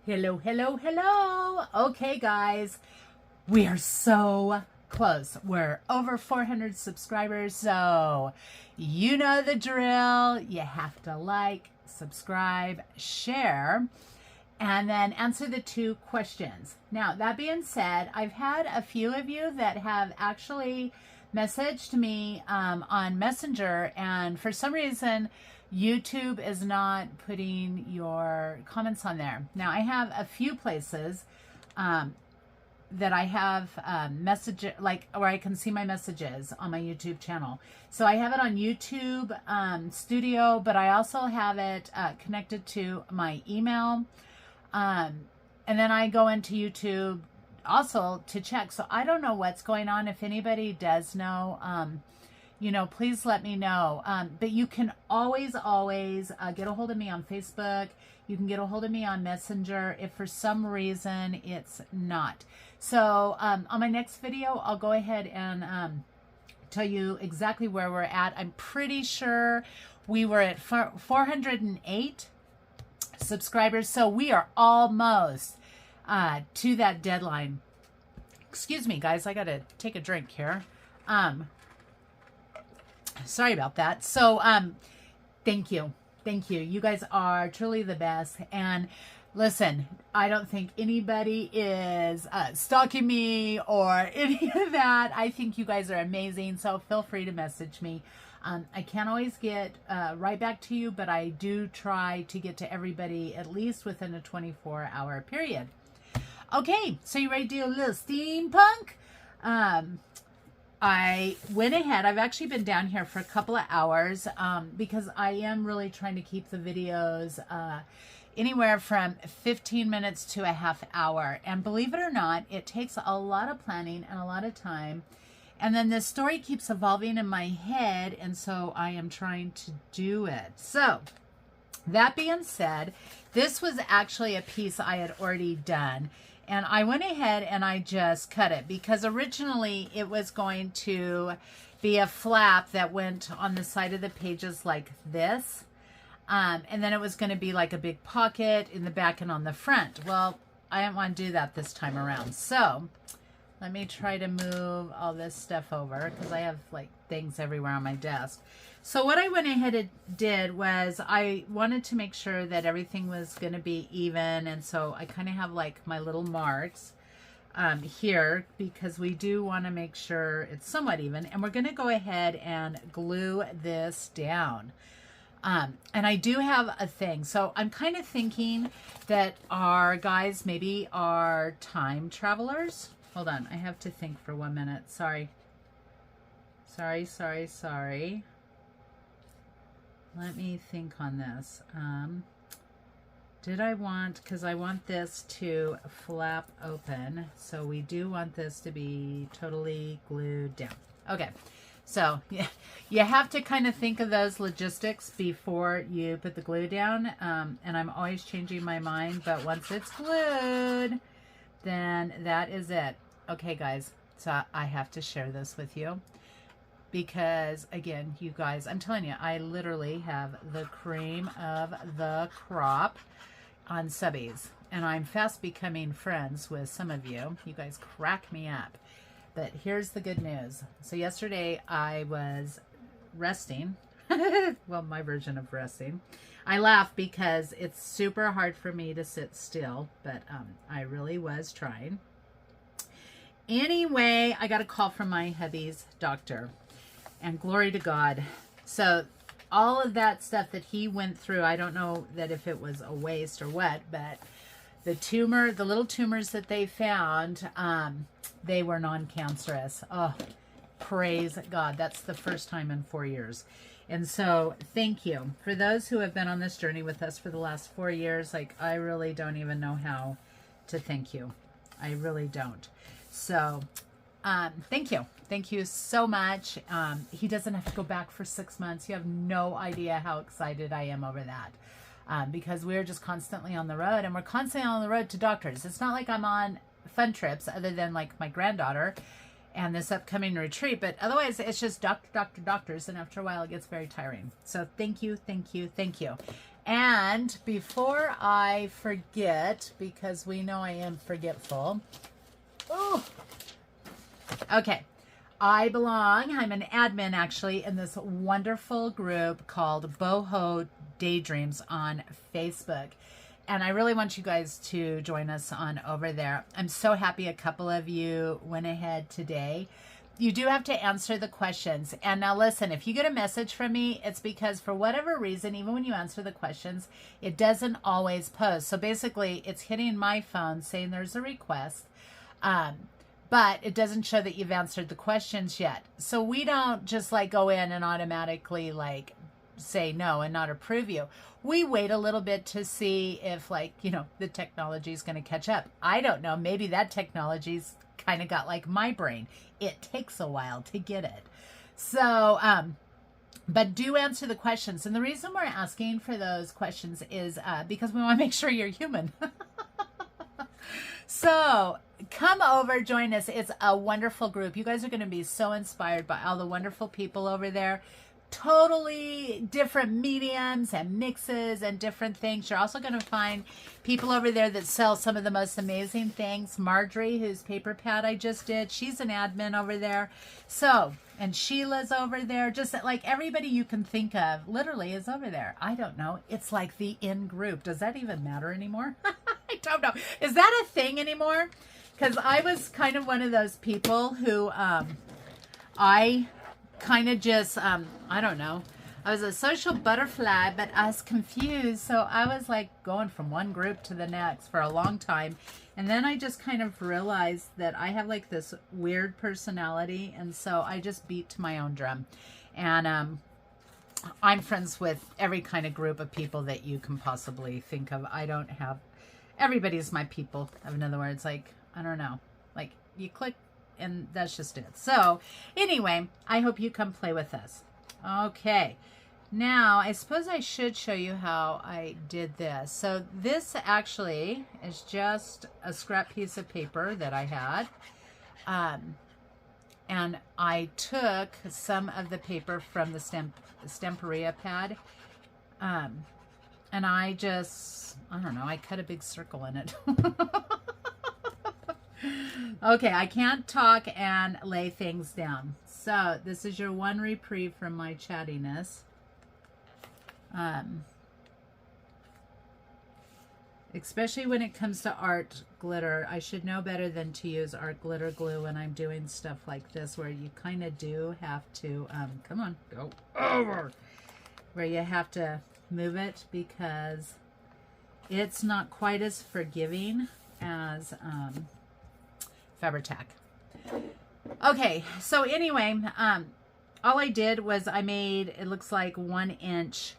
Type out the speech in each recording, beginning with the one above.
Hello, hello, hello. Okay, guys, we are so close. We're over 400 subscribers, so you know the drill. You have to like, subscribe, share, and then answer the 2 questions. Now, that being said, I've had a few of you that have actually messaged me on Messenger, and for some reason, YouTube is not putting your comments on there. Now, I have a few places that I have message, like where I can see my messages on my YouTube channel. So I have it on YouTube Studio, but I also have it connected to my email. And then I go into YouTube also to check. So I don't know what's going on. If anybody does know, please let me know. But you can always get a hold of me on Facebook. You can get a hold of me on Messenger if for some reason it's not. So on my next video, I'll go ahead and tell you exactly where we're at. I'm pretty sure we were at 408 subscribers. So we are almost to that deadline. Excuse me, guys. I got to take a drink here. Sorry about that. So, thank you. Thank you. You guys are truly the best. And listen, I don't think anybody is stalking me or any of that. I think you guys are amazing. So feel free to message me. I can't always get right back to you, but I do try to get to everybody at least within a 24-hour period. Okay, so you ready to do a little steampunk? I went ahead. I've actually been down here for a couple of hours because I am really trying to keep the videos anywhere from 15 minutes to a half hour. And believe it or not, it takes a lot of planning and a lot of time. And then the story keeps evolving in my head, and so I am trying to do it. So that being said, this was actually a piece I had already done. And I went ahead and I just cut it because originally it was going to be a flap that went on the side of the pages like this. And then it was going to be like a big pocket in the back and on the front. Well, I didn't want to do that this time around. So let me try to move all this stuff over because I have like things everywhere on my desk. So what I went ahead and did was I wanted to make sure that everything was going to be even. And so I kind of have like my little marks here because we do want to make sure it's somewhat even. And we're going to go ahead and glue this down. And I do have a thing. So I'm kind of thinking that our guys maybe are time travelers. Hold on. I have to think for 1 minute. Sorry. Let me think on this. Did I want, because I want this to flap open. So we do want this to be totally glued down. Okay. So yeah, you have to kind of think of those logistics before you put the glue down. And I'm always changing my mind, but once it's glued, then that is it. Okay, guys. So I have to share this with you. Because, again, you guys, I'm telling you, I literally have the cream of the crop on subbies. And I'm fast becoming friends with some of you. You guys crack me up. But here's the good news. So yesterday I was resting. Well, my version of resting. I laugh because it's super hard for me to sit still. But I really was trying. Anyway, I got a call from my hubby's doctor. And glory to God. So all of that stuff that he went through, I don't know that if it was a waste or what, but the little tumors that they found, they were non-cancerous. Oh, praise God. That's the first time in 4 years. And so thank you. For those who have been on this journey with us for the last 4 years, like I really don't even know how to thank you. I really don't. So thank you. Thank you so much. He doesn't have to go back for 6 months. You have no idea how excited I am over that. Because we're just constantly on the road, and we're constantly on the road to doctors. It's not like I'm on fun trips other than like my granddaughter and this upcoming retreat, but otherwise it's just doctors, and after a while it gets very tiring. So thank you. And before I forget, because we know I am forgetful. Oh, okay. I'm an admin actually in this wonderful group called Boho Daydreams on Facebook. And I really want you guys to join us on over there. I'm so happy a couple of you went ahead today. You do have to answer the questions. And now listen, if you get a message from me, it's because for whatever reason, even when you answer the questions, it doesn't always post. So basically, it's hitting my phone saying there's a request, but it doesn't show that you've answered the questions yet. So we don't just like go in and automatically like say no and not approve you. We wait a little bit to see if like, you know, the technology is going to catch up. I don't know. Maybe that technology's kind of got like my brain. It takes a while to get it. So, but do answer the questions. And the reason we're asking for those questions is because we want to make sure you're human. So come over, join us. It's a wonderful group. You guys are going to be so inspired by all the wonderful people over there. Totally different mediums and mixes and different things. You're also going to find people over there that sell some of the most amazing things. Marjorie, whose paper pad I just did, she's an admin over there. So, and Sheila's over there. Just like everybody you can think of literally is over there. I don't know. It's like the in group. Does that even matter anymore? I don't know. Is that a thing anymore? Because I was kind of one of those people who I kind of just, I don't know. I was a social butterfly, but I was confused. So I was like going from one group to the next for a long time. And then I just kind of realized that I have like this weird personality. And so I just beat to my own drum. And I'm friends with every kind of group of people that you can possibly think of. I don't have, everybody's my people. In other words, like, I don't know, like you click and that's just it. So anyway, I hope you come play with us. Okay. Now, I suppose I should show you how I did this. So this actually is just a scrap piece of paper that I had. And I took some of the paper from the Stamperia pad. And I just, I don't know, I cut a big circle in it. Okay, I can't talk and lay things down. So this is your one reprieve from my chattiness. Especially when it comes to art glitter, I should know better than to use art glitter glue when I'm doing stuff like this, where you kind of do have to, come on, go over, where you have to move it because it's not quite as forgiving as Fabri-Tac. Okay, so anyway, all I did was I made, it looks like 1 inch.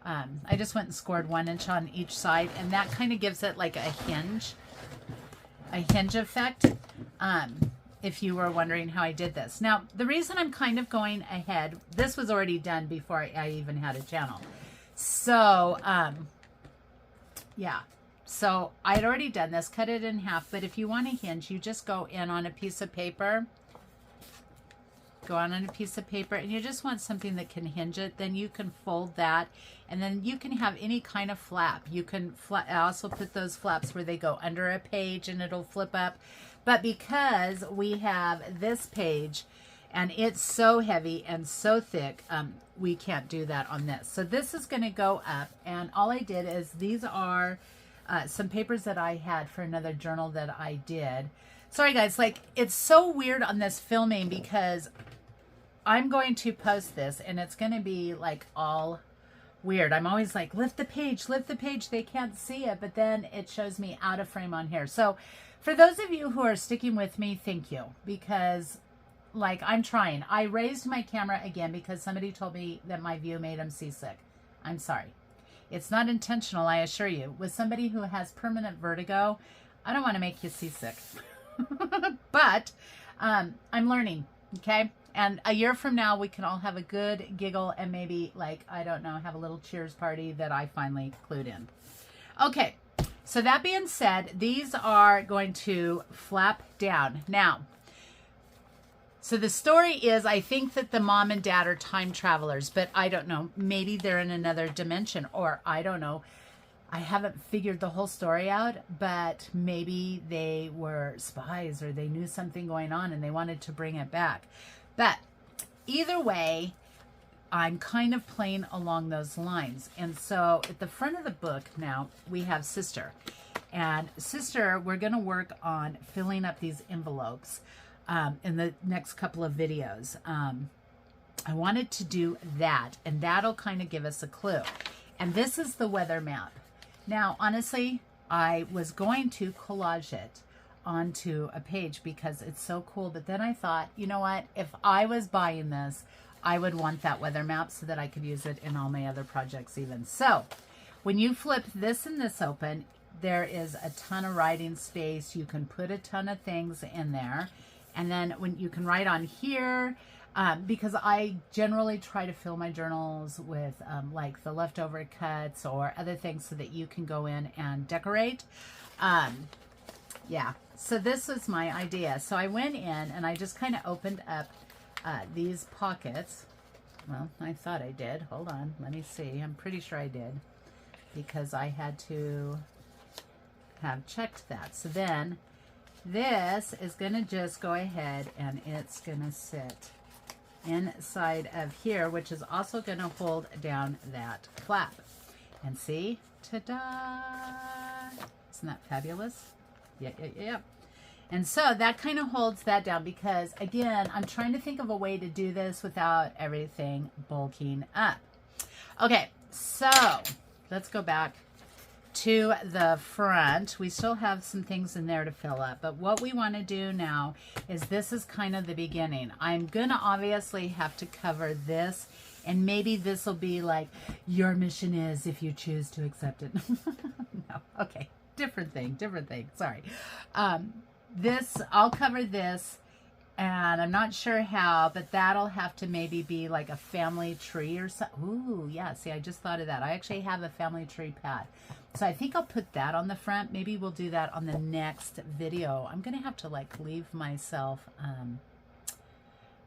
I just went and scored 1 inch on each side, and that kind of gives it like a hinge effect. If you were wondering how I did this. Now, the reason I'm kind of going ahead, this was already done before I even had a channel. So, yeah. So I'd already done this, cut it in half, but if you want a hinge, you just go in on a piece of paper, and you just want something that can hinge it, then you can fold that, and then you can have any kind of flap. You can also put those flaps where they go under a page and it'll flip up. But because we have this page and it's so heavy and so thick, we can't do that on this. So this is going to go up, and all I did is these are some papers that I had for another journal that I did. Sorry guys, like it's so weird on this filming because I'm going to post this and it's going to be like all weird. I'm always like, lift the page, they can't see it, but then it shows me out of frame on here. So for those of you who are sticking with me, thank you, because like I'm trying. I raised my camera again because somebody told me that my view made them seasick. I'm sorry. It's not intentional, I assure you. With somebody who has permanent vertigo, I don't want to make you seasick. But I'm learning, okay? And a year from now, we can all have a good giggle and maybe, like, I don't know, have a little cheers party that I finally clued in. Okay, so that being said, these are going to flap down. Now, So the story is, I think that the mom and dad are time travelers, but I don't know. Maybe they're in another dimension, or I don't know. I haven't figured the whole story out, but maybe they were spies or they knew something going on and they wanted to bring it back. But either way, I'm kind of playing along those lines. And so at the front of the book now, we have Sister. And Sister, we're going to work on filling up these envelopes in the next couple of videos. I wanted to do that, and that'll kind of give us a clue. And this is the weather map. Now, honestly, I was going to collage it onto a page because it's so cool. But then I thought, you know what? If I was buying this, I would want that weather map so that I could use it in all my other projects even. So when you flip this and this open, there is a ton of writing space. You can put a ton of things in there. And then when you can write on here, because I generally try to fill my journals with like the leftover cuts or other things so that you can go in and decorate. Yeah, so this was my idea. So I went in and I just kind of opened up these pockets. Well, I thought I did. Hold on, let me see. I'm pretty sure I did because I had to have checked that. So then this is going to just go ahead and it's going to sit inside of here, which is also going to hold down that flap. And see, ta-da! Isn't that fabulous? Yeah. And so that kind of holds that down because, again, I'm trying to think of a way to do this without everything bulking up. Okay, so let's go back to the front. We still have some things in there to fill up, but what we want to do now is this is kind of the beginning. I'm gonna obviously have to cover this, and maybe this will be like your mission is if you choose to accept it. No, okay, different thing, sorry. This, I'll cover this, and I'm not sure how, but that'll have to maybe be like a family tree or something. Ooh, yeah, see, I just thought of that. I actually have a family tree pad. So I think I'll put that on the front. Maybe we'll do that on the next video. I'm going to have to like leave myself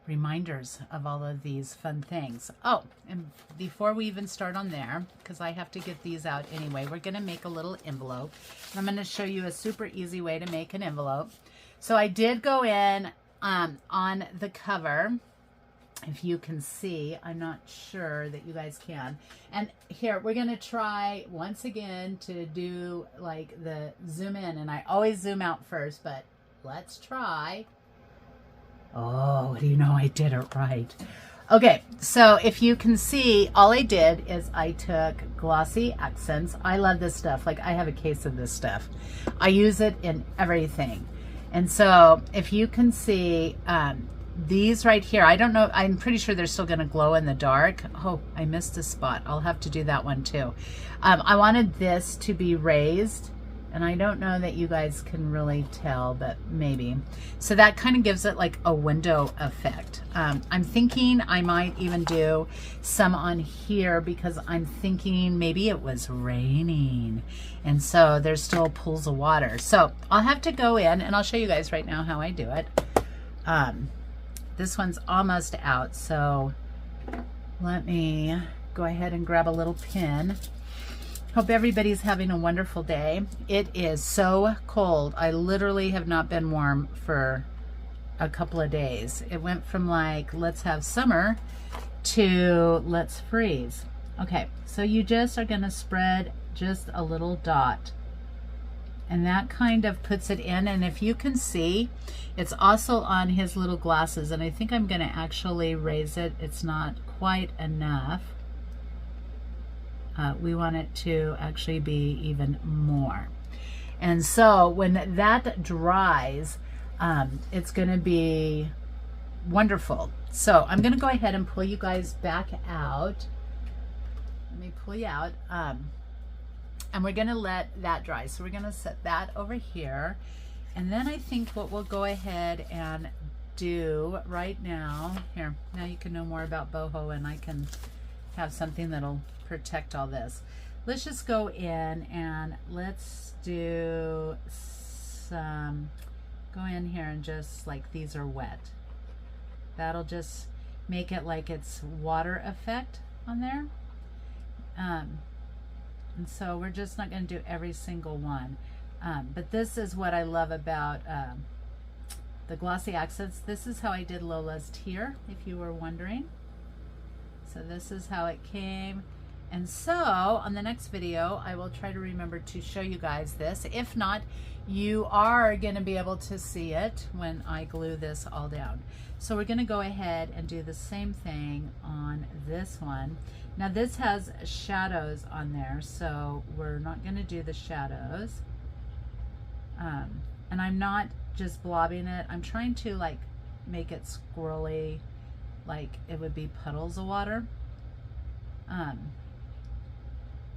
reminders of all of these fun things. Oh, and before we even start on there, because I have to get these out anyway, we're going to make a little envelope. And I'm going to show you a super easy way to make an envelope. So I did go in on the cover. If you can see, I'm not sure that you guys can. And here, we're going to try once again to do like the zoom in. And I always zoom out first, but let's try. Oh, do you know I did it right? Okay, so if you can see, all I did is I took glossy accents. I love this stuff. Like, I have a case of this stuff. I use it in everything. And so if you can see, these right here, I don't know, I'm pretty sure they're still going to glow in the dark. Oh, I missed a spot. I'll have to do that one too. I wanted this to be raised, and I don't know that you guys can really tell, but maybe. So that kind of gives it like a window effect. I'm thinking I might even do some on here because I'm thinking maybe it was raining, and so there's still pools of water. So I'll have to go in, and I'll show you guys right now how I do it. This one's almost out, so let me go ahead and grab a little pin. Hope everybody's having a wonderful day. It is so cold. I literally have not been warm for a couple of days. It went from like, let's have summer to let's freeze. Okay, so you just are gonna spread just a little dot. And that kind of puts it in. And if you can see, it's also on his little glasses. And I think I'm going to actually raise it. It's not quite enough. We want it to actually be even more. And so when that dries, it's going to be wonderful. So I'm going to go ahead and pull you guys back out. Let me pull you out. And we're going to let that dry. So we're going to set that over here. And then I think what we'll go ahead and do right now, here, now you can know more about boho and I can have something that'll protect all this. Let's just go in and let's do some, go in here and just like these are wet. That'll just make it like it's water effect on there. And so we're just not going to do every single one. But this is what I love about the glossy accents. This is how I did Lola's tear, if you were wondering. So this is how it came. And so on the next video, I will try to remember to show you guys this. If not, you are going to be able to see it when I glue this all down. So we're going to go ahead and do the same thing on this one. Now this has shadows on there, so we're not going to do the shadows. And I'm not just blobbing it. I'm trying to like make it squirrely, like it would be puddles of water.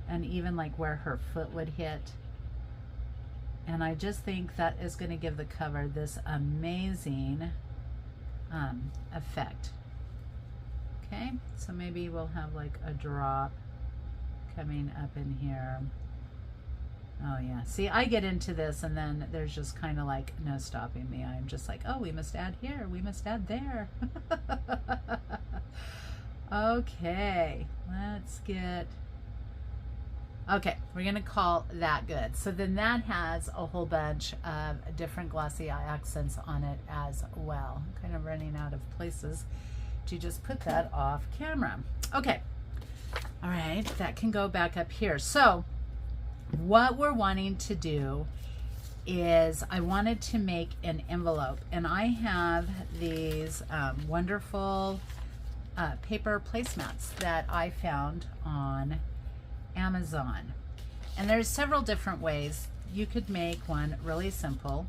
And even like where her foot would hit. And I just think that is going to give the cover this amazing effect. Okay, so maybe we'll have like a drop coming up in here. Oh yeah, see, I get into this and then there's just kind of like no stopping me. I'm just like, oh, we must add here, we must add there. Okay, let's get... Okay, we're going to call that good. So then that has a whole bunch of different glossy accents on it as well. I'm kind of running out of places to just put that off camera. Okay, all right, that can go back up here. So what we're wanting to do is I wanted to make an envelope, and I have these wonderful paper placemats that I found on Amazon. And there's several different ways. You could make one really simple,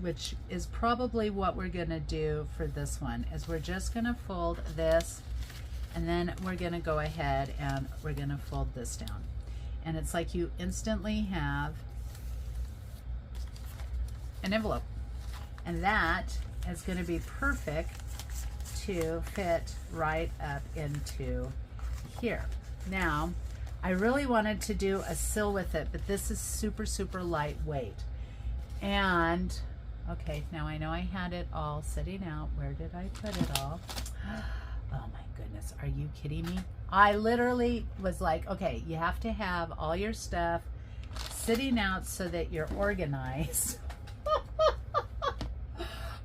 which is probably what we're going to do for this one, is we're just going to fold this, and then we're going to go ahead and we're going to fold this down. And it's like you instantly have an envelope. And that is going to be perfect to fit right up into here. Now, I really wanted to do a seal with it, but this is super, super lightweight. And, okay, now I know I had it all sitting out. Where did I put it all? Oh my goodness, are you kidding me? I literally was like, okay, you have to have all your stuff sitting out so that you're organized.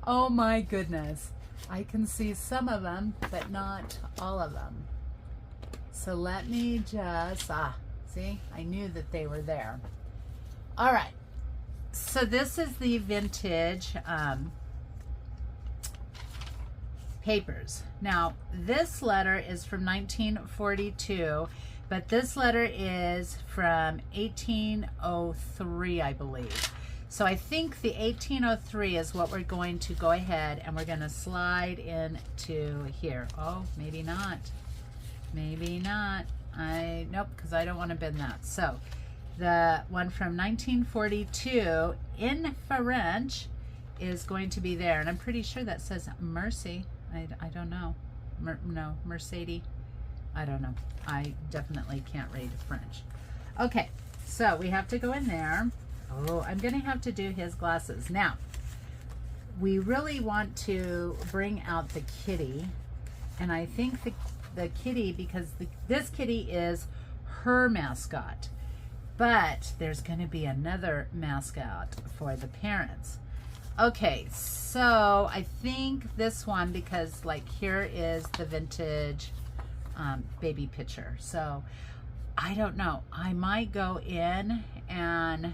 Oh my goodness. I can see some of them, but not all of them. So let me just, see, I knew that they were there. All right, so this is the vintage papers. Now, this letter is from 1942, but this letter is from 1803, I believe. So I think the 1803 is what we're going to go ahead and we're going to slide into here. Oh, maybe not. Maybe not. Nope, because I don't want to bend that. So the one from 1942 in French is going to be there. And I'm pretty sure that says Mercy. I don't know. No, Mercedes. I don't know. I definitely can't read French. Okay, so we have to go in there. Oh, I'm going to have to do his glasses. Now, we really want to bring out the kitty. And I think the kitty, because this kitty is her mascot, but there's going to be another mascot for the parents. Okay, so I think this one, because like here is the vintage baby picture. So I don't know, I might go in and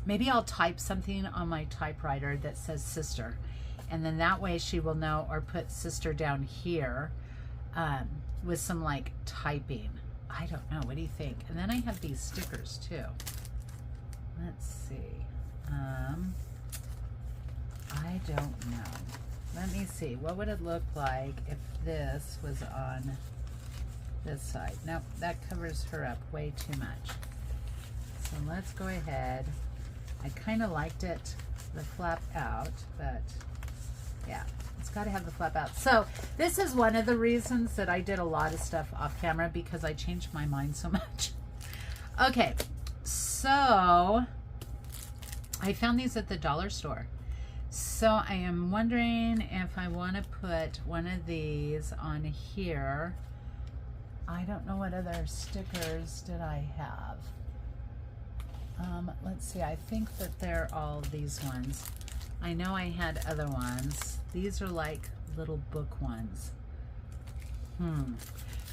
maybe I'll type something on my typewriter that says sister, and then that way she will know, or put sister down here with some like typing. I don't know, what do you think? And then I have these stickers too. Let's see. I don't know. Let me see. What would it look like if this was on this side? Nope, that covers her up way too much. So let's go ahead. I kind of liked it, the flap out, but yeah, it's got to have the flap out. So this is one of the reasons that I did a lot of stuff off camera, because I changed my mind so much. Okay, so I found these at the dollar store. So I am wondering if I want to put one of these on here. I don't know what other stickers did I have. Let's see, I think that they're all these ones. I know I had other ones. These are like little book ones.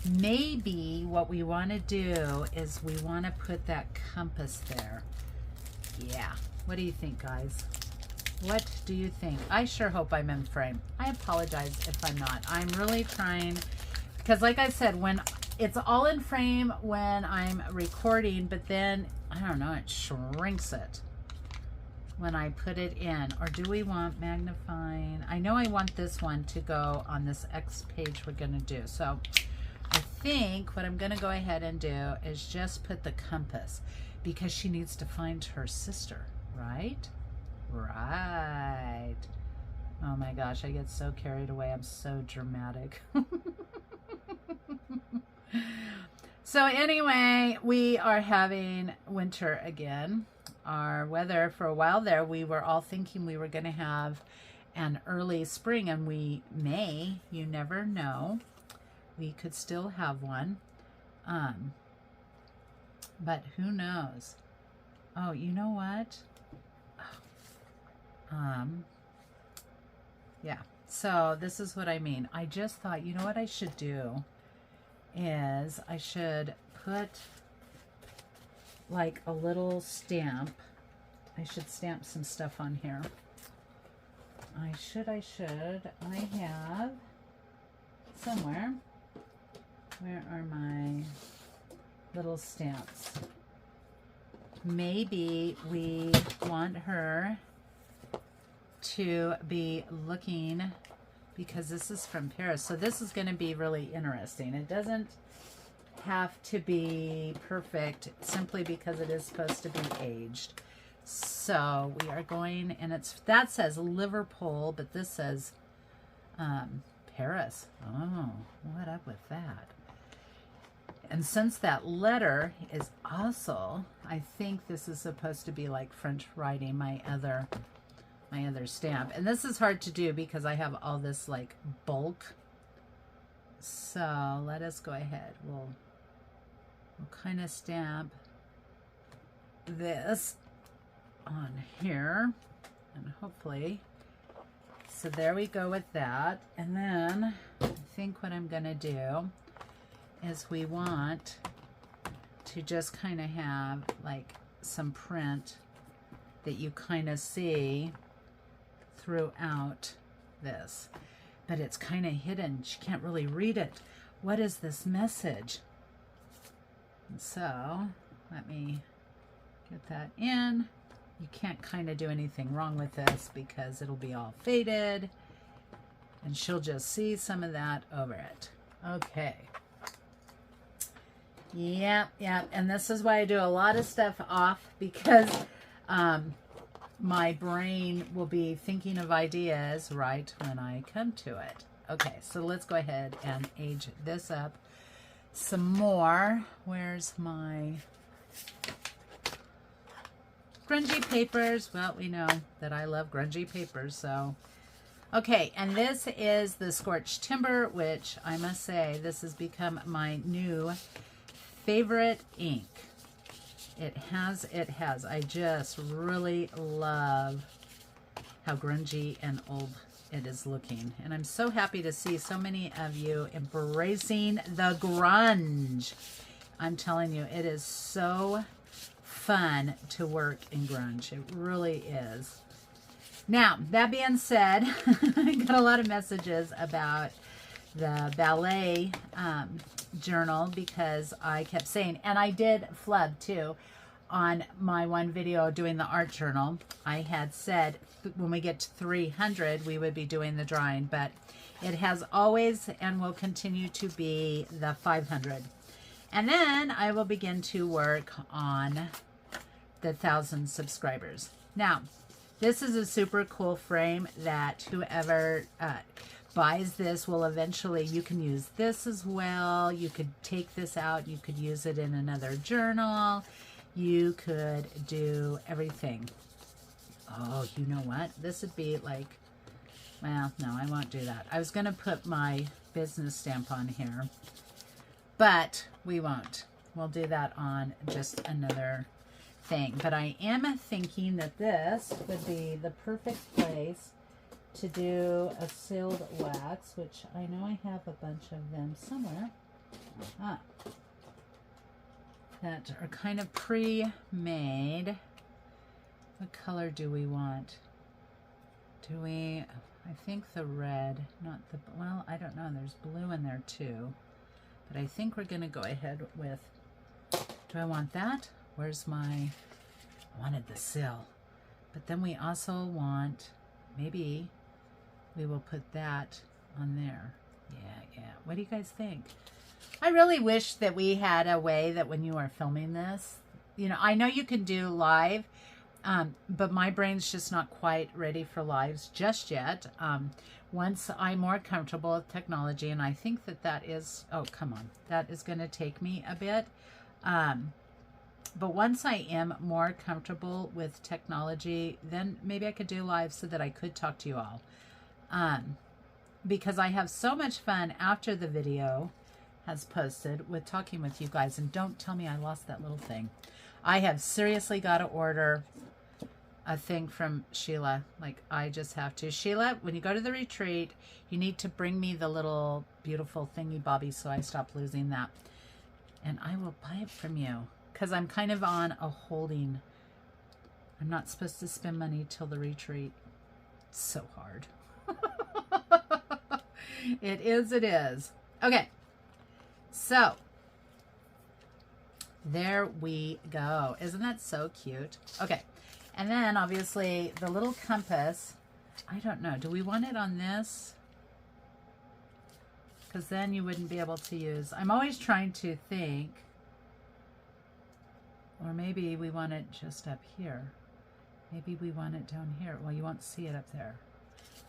Maybe what we want to do is we want to put that compass there. Yeah. What do you think, guys? What do you think? I sure hope I'm in frame. I apologize if I'm not. I'm really trying, because like I said, when it's all in frame when I'm recording, but then, I don't know, it shrinks it when I put it in. Or do we want magnifying? I know I want this one to go on this X page we're going to do. So I think what I'm going to go ahead and do is just put the compass, because she needs to find her sister, right? Right. Oh my gosh, I get so carried away. I'm so dramatic. So anyway, we are having winter again. Our weather, for a while there, we were all thinking we were going to have an early spring, and we may, you never know, we could still have one. But who knows? Oh, you know what? Yeah, so this is what I mean. I just thought, you know what I should do is I should put like a little stamp. I should stamp some stuff on here. I have somewhere, where are my little stamps? Maybe we want her to be looking, because this is from Paris, so this is going to be really interesting. It doesn't have to be perfect simply because it is supposed to be aged. So we are going, and that says Liverpool, but this says Paris. Oh, what up with that? And since that letter is also, I think this is supposed to be like French writing, my other stamp. And this is hard to do because I have all this like bulk. So let us go ahead. We'll kind of stamp this on here, and hopefully, so there we go with that. And then I think what I'm gonna do is we want to just kind of have like some print that you kind of see throughout this, but it's kind of hidden. She can't really read it. What is this message? And so let me get that in. You can't kind of do anything wrong with this because it'll be all faded, and she'll just see some of that over it. Okay. Yep. And this is why I do a lot of stuff off, because my brain will be thinking of ideas right when I come to it. Okay, so let's go ahead and age this up some more. Where's my grungy papers? Well, we know that I love grungy papers, so. Okay, and this is the Scorched Timber, which I must say, this has become my new favorite ink. It has. I just really love how grungy and old it is looking. And I'm so happy to see so many of you embracing the grunge. I'm telling you, it is so fun to work in grunge. It really is. Now, that being said, I got a lot of messages about the ballet journal, because I kept saying, and I did flub too on my one video doing the art journal. I had said when we get to 300 we would be doing the drawing, but it has always and will continue to be the 500, and then I will begin to work on the 1,000 subscribers. Now, this is a super cool frame that whoever buys this will eventually, you can use this as well. You could take this out, you could use it in another journal, you could do everything. Oh, you know what? This would be like, well, no, I won't do that. I was going to put my business stamp on here, but we won't. We'll do that on just another thing. But I am thinking that this would be the perfect place to do a sealed wax, which I know I have a bunch of them somewhere. That are kind of pre-made. What color do we want? Do we, I think the red, not the, well, I don't know. There's blue in there too. But I think we're going to go ahead with, do I want that? Where's my, I wanted the seal. But then we also want, maybe we will put that on there. Yeah. What do you guys think? I really wish that we had a way that when you are filming this, you know, I know you can do live, but my brain's just not quite ready for lives just yet. Once I'm more comfortable with technology, and I think that that is, oh, come on, that is going to take me a bit. But once I am more comfortable with technology, then maybe I could do live so that I could talk to you all. Because I have so much fun after the video has posted with talking with you guys. And don't tell me I lost that little thing. I have seriously got to order a thing from Sheila. Like, I just have to. Sheila, when you go to the retreat, you need to bring me the little beautiful thingy bobby so I stop losing that. And I will buy it from you. Because I'm kind of on a holding. I'm not supposed to spend money till the retreat. It's so hard. It is. Okay. So, there we go. Isn't that so cute? Okay. And then, obviously, the little compass. I don't know. Do we want it on this? Because then you wouldn't be able to use... I'm always trying to think. Or maybe we want it just up here. Maybe we want it down here. Well, you won't see it up there.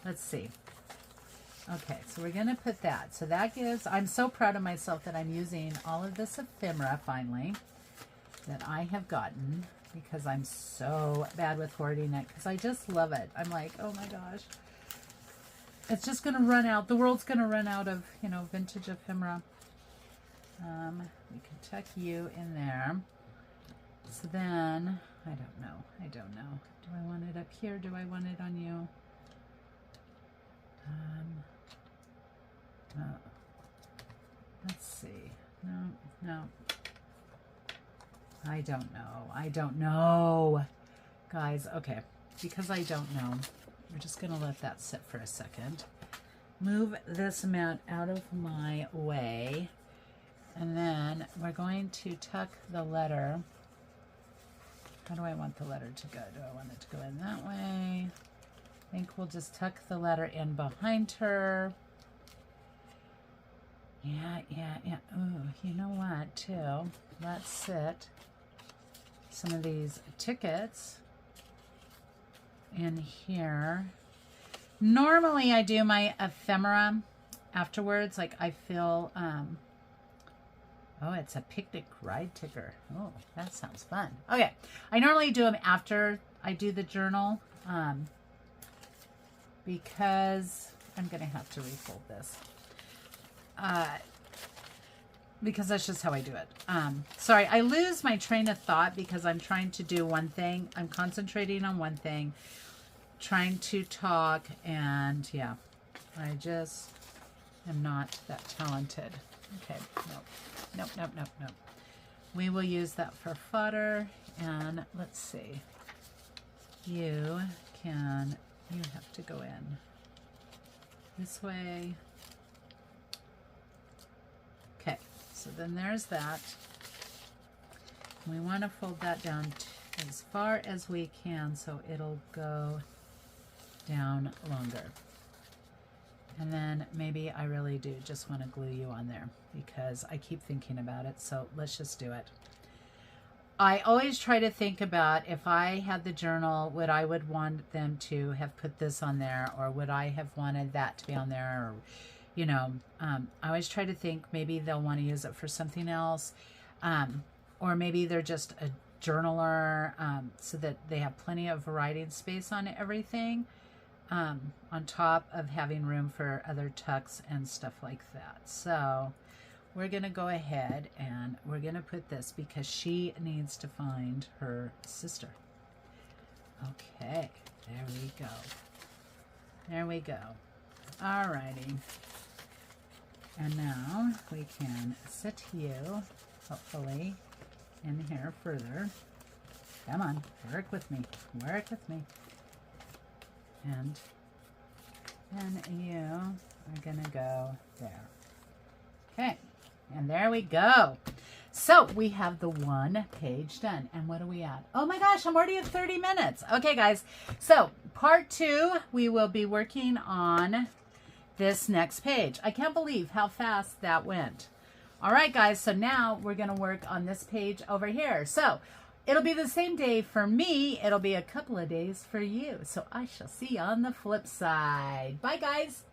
Let's see. Okay, so we're going to put that. So that gives... I'm so proud of myself that I'm using all of this ephemera, finally, that I have gotten, because I'm so bad with hoarding it, because I just love it. I'm like, oh my gosh. It's just going to run out. The world's going to run out of, you know, vintage ephemera. We can tuck you in there. So then, I don't know. Do I want it up here? Do I want it on you? Let's see. No. I don't know. Guys, okay. Because I don't know, we're just going to let that sit for a second. Move this mat out of my way. And then we're going to tuck the letter. How do I want the letter to go? Do I want it to go in that way? I think we'll just tuck the letter in behind her. Yeah. Ooh, you know what, too? Let's sit some of these tickets in here. Normally, I do my ephemera afterwards. Like, I feel... oh, it's a picnic ride ticker. Oh, that sounds fun. Okay, I normally do them after I do the journal. Because I'm going to have to refold this. Because that's just how I do it. Sorry, I lose my train of thought because I'm trying to do one thing. I'm concentrating on one thing, trying to talk, and yeah, I just am not that talented. Okay, nope. We will use that for fodder, and let's see. You have to go in this way. Okay, so then there's that. We want to fold that down as far as we can so it'll go down longer. And then maybe I really do just want to glue you on there because I keep thinking about it, so let's just do it. I always try to think about if I had the journal, I would want them to have put this on there, or would I have wanted that to be on there, or, you know, I always try to think maybe they'll want to use it for something else, or maybe they're just journaler, so that they have plenty of writing space on everything, on top of having room for other tucks and stuff like that. So we're going to go ahead and we're going to put this because she needs to find her sister. Okay, there we go. There we go. Alrighty. And now we can sit you, hopefully, in here further. Come on, work with me. Work with me. And then you are going to go there. Okay, and there we go. So we have the one page done. And what are we at? Oh my gosh, I'm already at 30 minutes. Okay, guys. So part 2, we will be working on this next page. I can't believe how fast that went. All right, guys. So now we're going to work on this page over here. So it'll be the same day for me. It'll be a couple of days for you. So I shall see you on the flip side. Bye, guys.